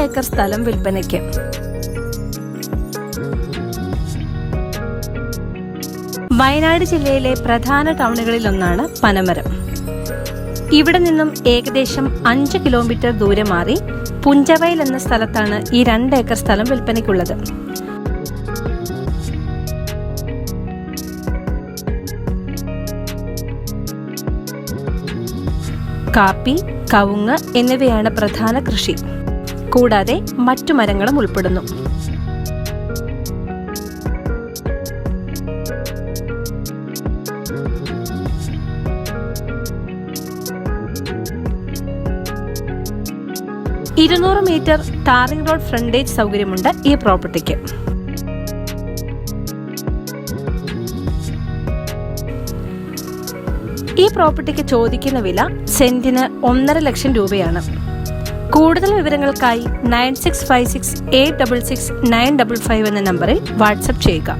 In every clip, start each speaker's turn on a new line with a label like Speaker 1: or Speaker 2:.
Speaker 1: Acre സ്ഥലം വിൽപ്പനയ്ക്ക്. വയനാട് ജില്ലയിലെ പ്രധാന ടൗണുകളിലൊന്നാണ് പനമരം. ഇവിടെ നിന്നും ഏകദേശം 5 കിലോമീറ്റർ ദൂരെ മാറി പുഞ്ചവയൽ എന്ന സ്ഥലത്താണ് ഈ 2 ഏക്കർ സ്ഥലം വിൽപ്പനയ്ക്കുള്ളത്. കാപ്പി, കവുങ്ങ് എന്നിവയാണ് പ്രധാന കൃഷി. കൂടാതെ മറ്റു മരങ്ങളും ഉൾപ്പെടുന്നു. ,200 മീറ്റർ ടാറിംഗ് റോഡ് ഫ്രണ്ടേജ് സൗകര്യമുണ്ട് ഈ പ്രോപ്പർട്ടിക്ക്. ഈ പ്രോപ്പർട്ടിക്ക് ചോദിക്കുന്ന വില സെന്റിന് 1.5 ലക്ഷം രൂപയാണ്. കൂടുതൽ വിവരങ്ങൾക്കായി 9656866955 എന്ന നമ്പറിൽ വാട്സപ്പ് ചെയ്യുക.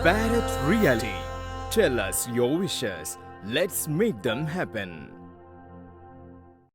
Speaker 2: Bharat Realty. Tell us your wishes. Let's make them happen.